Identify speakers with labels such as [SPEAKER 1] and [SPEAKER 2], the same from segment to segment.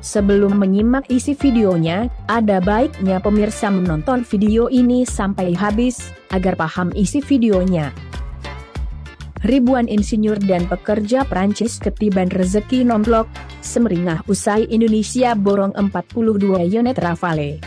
[SPEAKER 1] Sebelum menyimak isi videonya, ada baiknya pemirsa menonton video ini sampai habis, agar paham isi videonya. Ribuan insinyur dan pekerja Prancis ketiban rezeki nomplok, semeringah usai Indonesia borong 42 unit Rafale.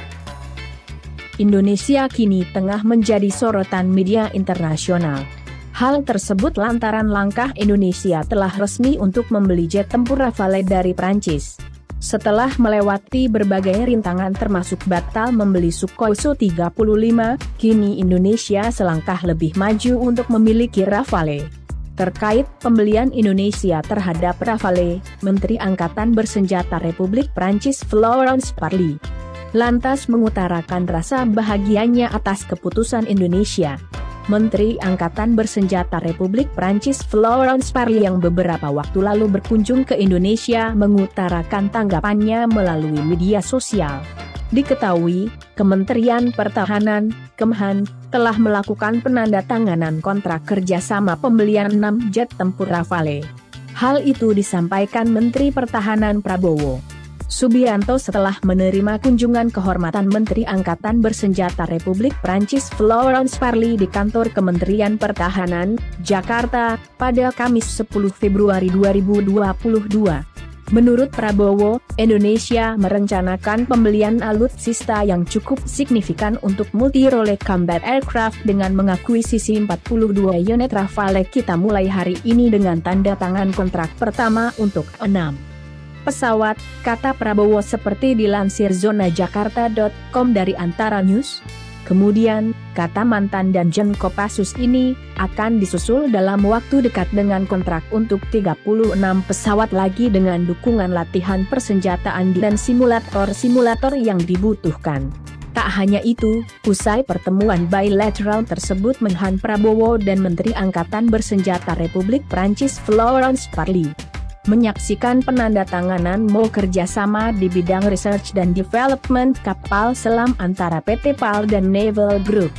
[SPEAKER 1] Indonesia kini tengah menjadi sorotan media internasional. Hal tersebut lantaran langkah Indonesia telah resmi untuk membeli jet tempur Rafale dari Prancis. Setelah melewati berbagai rintangan termasuk batal membeli Sukhoi Su-35, kini Indonesia selangkah lebih maju untuk memiliki Rafale. Terkait pembelian Indonesia terhadap Rafale, Menteri Angkatan Bersenjata Republik Prancis Florence Parly lantas mengutarakan rasa bahagianya atas keputusan Indonesia. Menteri Angkatan Bersenjata Republik Prancis Florence Parly yang beberapa waktu lalu berkunjung ke Indonesia mengutarakan tanggapannya melalui media sosial. Diketahui, Kementerian Pertahanan, Kemhan, telah melakukan penandatanganan kontrak kerjasama pembelian 6 jet tempur Rafale. Hal itu disampaikan Menteri Pertahanan Prabowo Subianto setelah menerima kunjungan kehormatan Menteri Angkatan Bersenjata Republik Prancis Florence Parly di kantor Kementerian Pertahanan, Jakarta, pada Kamis 10 Februari 2022. Menurut Prabowo, Indonesia merencanakan pembelian alutsista yang cukup signifikan untuk multi-role combat aircraft dengan mengakuisisi 42 unit Rafale. Kita mulai hari ini dengan tanda tangan kontrak pertama untuk 6 pesawat, kata Prabowo seperti dilansir zonajakarta.com dari Antara News. Kemudian, kata mantan Danjen Kopassus ini, akan disusul dalam waktu dekat dengan kontrak untuk 36 pesawat lagi dengan dukungan latihan persenjataan dan simulator-simulator yang dibutuhkan. Tak hanya itu, usai pertemuan bilateral tersebut Menhan Prabowo dan Menteri Angkatan Bersenjata Republik Prancis Florence Parly menyaksikan penandatanganan MOU kerjasama di bidang research dan development kapal selam antara PT PAL dan Naval Group.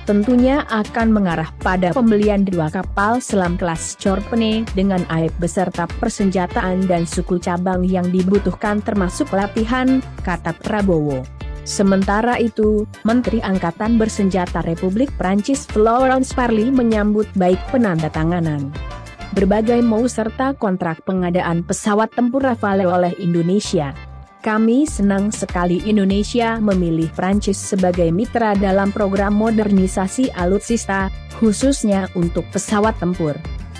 [SPEAKER 1] Tentunya akan mengarah pada pembelian 2 kapal selam kelas Chorpene dengan AIP beserta persenjataan dan suku cabang yang dibutuhkan termasuk latihan, kata Prabowo. Sementara itu, Menteri Angkatan Bersenjata Republik Prancis Florence Parly menyambut baik penandatanganan berbagai MOU serta kontrak pengadaan pesawat tempur Rafale oleh Indonesia. Kami senang sekali Indonesia memilih Prancis sebagai mitra dalam program modernisasi alutsista, khususnya untuk pesawat tempur.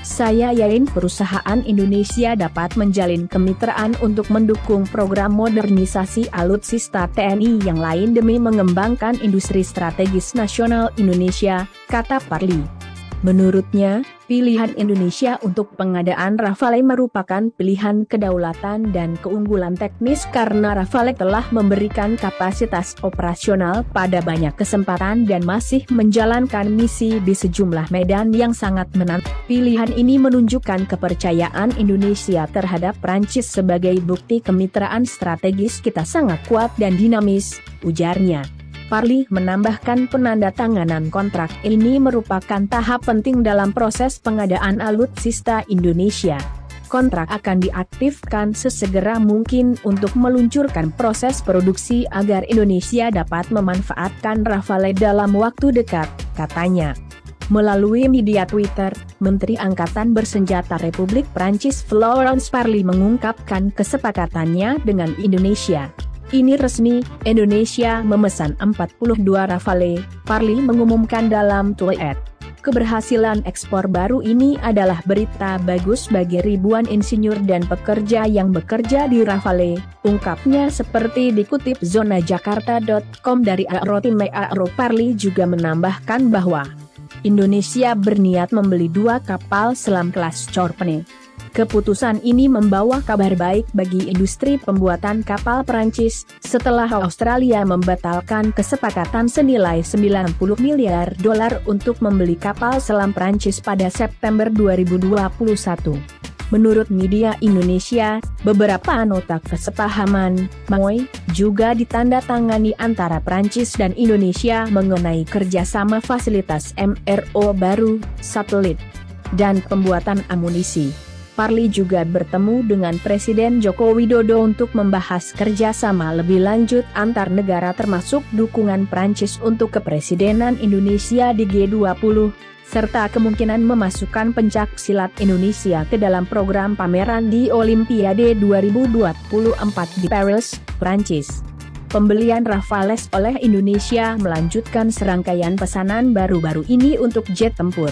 [SPEAKER 1] Saya yakin perusahaan Indonesia dapat menjalin kemitraan untuk mendukung program modernisasi alutsista TNI yang lain demi mengembangkan industri strategis nasional Indonesia, kata Parly. Menurutnya, pilihan Indonesia untuk pengadaan Rafale merupakan pilihan kedaulatan dan keunggulan teknis karena Rafale telah memberikan kapasitas operasional pada banyak kesempatan dan masih menjalankan misi di sejumlah medan yang sangat menantang. Pilihan ini menunjukkan kepercayaan Indonesia terhadap Prancis sebagai bukti kemitraan strategis kita sangat kuat dan dinamis, ujarnya. Parly menambahkan penandatanganan kontrak ini merupakan tahap penting dalam proses pengadaan alutsista Indonesia. Kontrak akan diaktifkan sesegera mungkin untuk meluncurkan proses produksi agar Indonesia dapat memanfaatkan Rafale dalam waktu dekat, katanya. Melalui media Twitter, Menteri Angkatan Bersenjata Republik Prancis Florence Parly mengungkapkan kesepakatannya dengan Indonesia. Ini resmi, Indonesia memesan 42 Rafale, Parly mengumumkan dalam tweet. Keberhasilan ekspor baru ini adalah berita bagus bagi ribuan insinyur dan pekerja yang bekerja di Rafale, ungkapnya seperti dikutip zonajakarta.com dari Aeroteam Aero. Parly juga menambahkan bahwa Indonesia berniat membeli 2 kapal selam kelas Chorpene. Keputusan ini membawa kabar baik bagi industri pembuatan kapal Prancis, setelah Australia membatalkan kesepakatan senilai 90 miliar dolar untuk membeli kapal selam Prancis pada September 2021. Menurut media Indonesia, beberapa nota kesepahaman MOU juga ditandatangani antara Prancis dan Indonesia mengenai kerjasama fasilitas MRO baru, satelit, dan pembuatan amunisi. Parly juga bertemu dengan Presiden Joko Widodo untuk membahas kerjasama lebih lanjut antar negara termasuk dukungan Prancis untuk kepresidenan Indonesia di G20, serta kemungkinan memasukkan pencak silat Indonesia ke dalam program pameran di Olimpiade 2024 di Paris, Prancis. Pembelian Rafales oleh Indonesia melanjutkan serangkaian pesanan baru-baru ini untuk jet tempur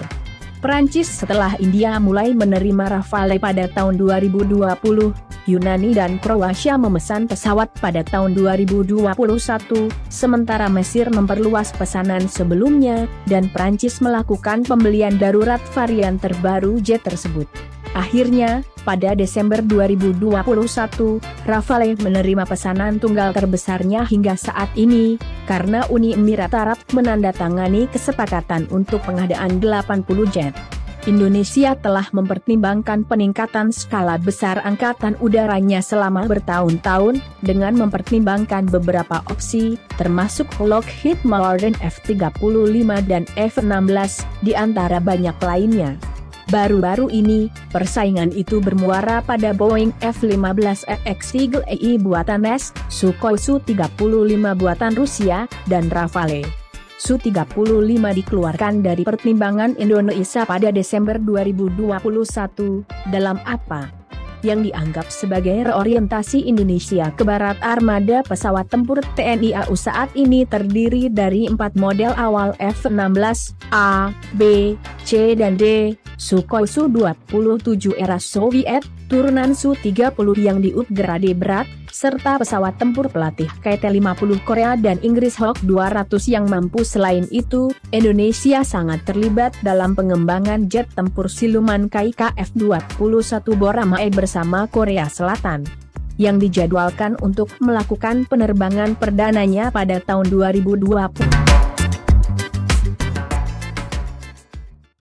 [SPEAKER 1] Prancis setelah India mulai menerima Rafale pada tahun 2020, Yunani dan Kroasia memesan pesawat pada tahun 2021, sementara Mesir memperluas pesanan sebelumnya, dan Prancis melakukan pembelian darurat varian terbaru jet tersebut. Akhirnya, pada Desember 2021, Rafale menerima pesanan tunggal terbesarnya hingga saat ini, karena Uni Emirat Arab menandatangani kesepakatan untuk pengadaan 80 jet. Indonesia telah mempertimbangkan peningkatan skala besar angkatan udaranya selama bertahun-tahun, dengan mempertimbangkan beberapa opsi, termasuk Lockheed Martin F-35 dan F-16, di antara banyak lainnya. Baru-baru ini, persaingan itu bermuara pada Boeing F-15EX Eagle AI buatan AS, Sukhoi Su-35 buatan Rusia, dan Rafale. Su-35 dikeluarkan dari pertimbangan Indonesia pada Desember 2021, dalam apa yang dianggap sebagai reorientasi Indonesia ke barat. Armada pesawat tempur TNI AU saat ini terdiri dari 4 model awal F-16, A, B, C dan D, Sukhoi Su-27 era Soviet, turunan Su-30 yang diupgrade berat, serta pesawat tempur pelatih KT-50 Korea dan Inggris Hawk 200 yang mampu. Selain itu, Indonesia sangat terlibat dalam pengembangan jet tempur siluman KF-21 Boramae bersama Korea Selatan, yang dijadwalkan untuk melakukan penerbangan perdananya pada tahun 2020.